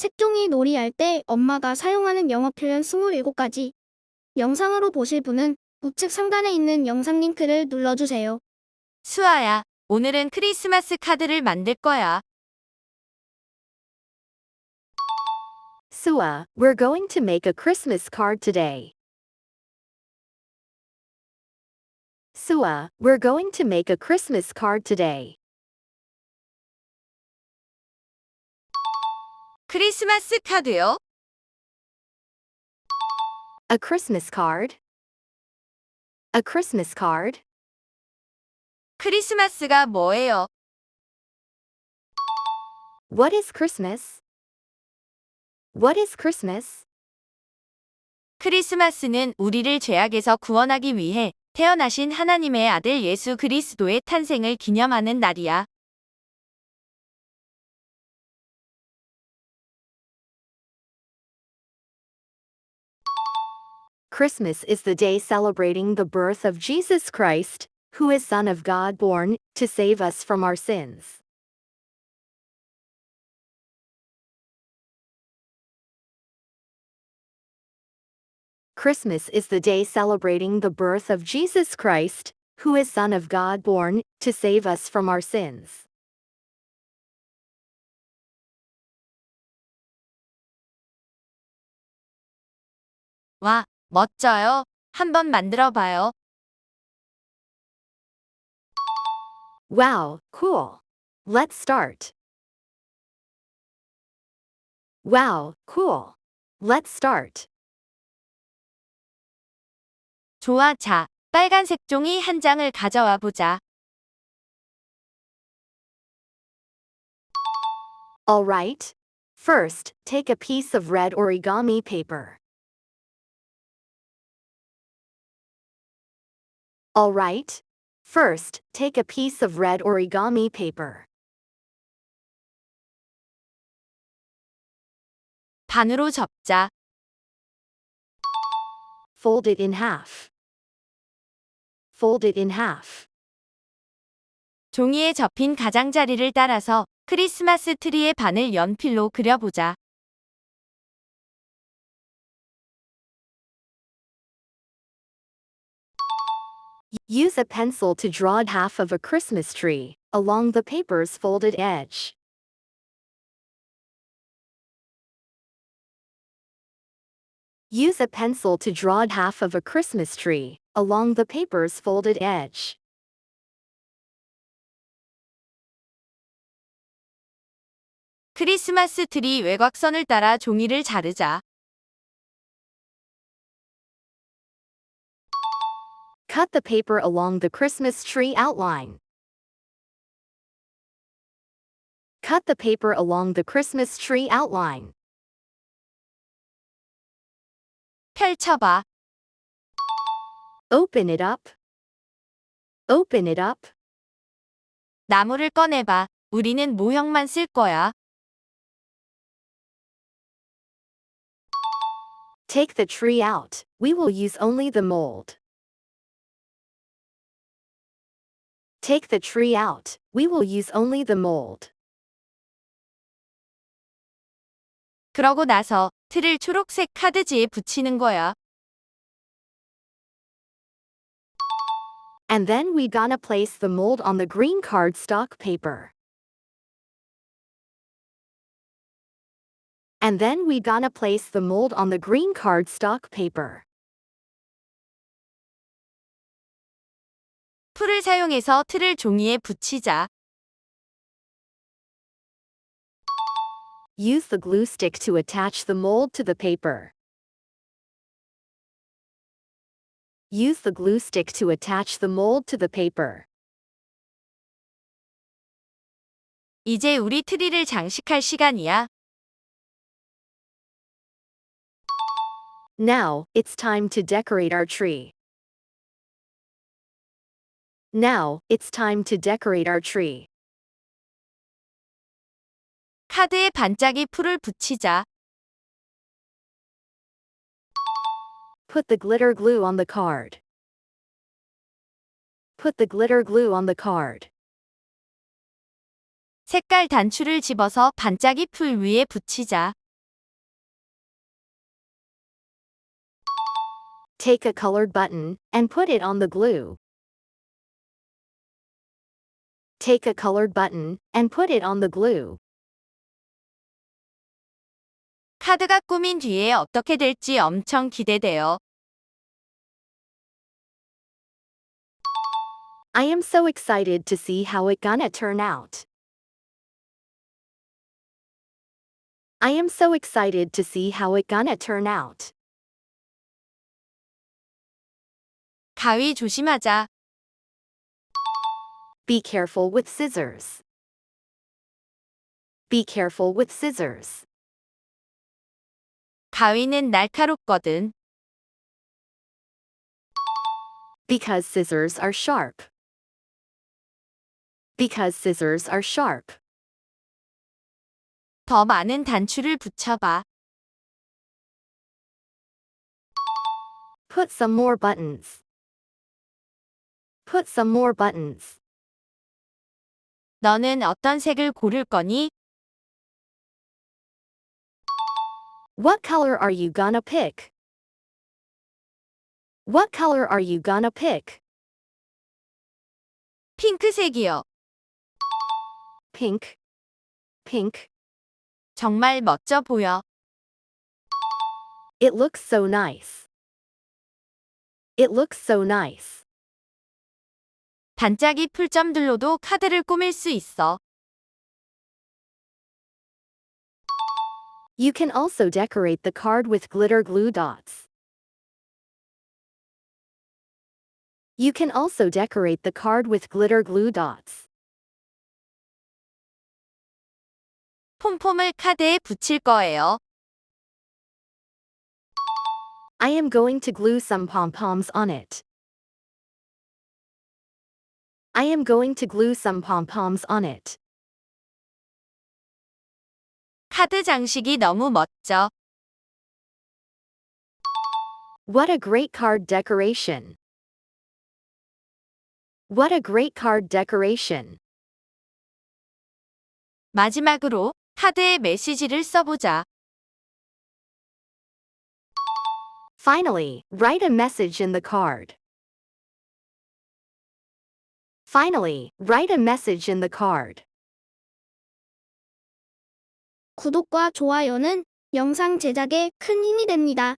색종이 놀이 할 때 엄마가 사용하는 영어 표현 27가지. 영상으로 보실 분은 우측 상단에 있는 영상 링크를 눌러주세요. 수아야, 오늘은 크리스마스 카드를 만들 거야. Sua, we're going to make a Christmas card today. Sua, we're going to make a Christmas card today. 크리스마스 카드요? A Christmas card? A Christmas card? 크리스마스가 뭐예요? What is Christmas? What is Christmas? 크리스마스는 우리를 죄악에서 구원하기 위해 태어나신 하나님의 아들 예수 그리스도의 탄생을 기념하는 날이야. Christmas is the day celebrating the birth of Jesus Christ, who is Son of God born to save us from our sins. Christmas is the day celebrating the birth of Jesus Christ, who is Son of God born to save us from our sins. 와, 멋져요. 한번 만들어 봐요. Wow, cool. Let's start. Wow, cool. Let's start. 좋아, 자, 빨간색 종이 한 장을 가져와 보자. All right. First, take a piece of red origami paper. All right. First, take a piece of red origami paper. 반으로 접자. Fold it in half. Fold it in half. 종이에 접힌 가장자리를 따라서 크리스마스 트리의 반을 연필로 그려보자. Use a pencil to draw half of a Christmas tree along the paper's folded edge. Use a pencil to draw half of a Christmas tree along the paper's folded edge. 크리스마스 트리 외곽선을 따라 종이를 자르자. Cut the paper along the Christmas tree outline. Cut the paper along the Christmas tree outline. 펼쳐봐. Open it up. Open it up. 나무를 꺼내봐. 우리는 모형만 쓸 거야. Take the tree out. We will use only the mold. Take the tree out. We will use only the mold. 그러고 나서 틀을 초록색 카드지에 붙이는 거야. And then we gonna place the mold on the green cardstock paper. And then we gonna place the mold on the green cardstock paper. 풀을 사용해서 틀을 종이에 붙이자. Use the glue stick to attach the mold to the paper. Use the glue stick to attach the mold to the paper. 이제 우리 트리를 장식할 시간이야. Now, it's time to decorate our tree. Now, it's time to decorate our tree. 카드에 반짝이 풀을 붙이자. Put the glitter glue on the card. Put the glitter glue on the card. 색깔 단추를 집어서 반짝이 풀 위에 붙이자. Take a colored button and put it on the glue. Take a colored button and put it on the glue. 카드가 꾸민 뒤에 어떻게 될지 엄청 기대돼요. I am so excited to see how it gonna turn out. I am so excited to see how it gonna turn out. 가위 조심하자. Be careful with scissors. Be careful with scissors. 가위는 날카롭거든. Because scissors are sharp. Because scissors are sharp. 더 많은 단추를 붙여봐. Put some more buttons. Put some more buttons. 너는 어떤 색을 고를 거니? What color are you gonna pick? What color are you gonna pick? 핑크색이요. Pink. Pink. 정말 멋져 보여. It looks so nice. It looks so nice. 반짝이 풀점들로도 카드를 꾸밀 수 있어. You can also decorate the card with glitter glue dots. You can also decorate the card with glitter glue dots. 폼폼을 카드에 붙일 거예요. I am going to glue some pom-poms on it. I am going to glue some pom-poms on it. 카드 장식이 너무 멋져. What a great card decoration. What a great card decoration. 마지막으로 카드에 메시지를 써보자. Finally, write a message in the card. Finally, write a message in the card. 구독과 좋아요는 영상 제작에 큰 힘이 됩니다.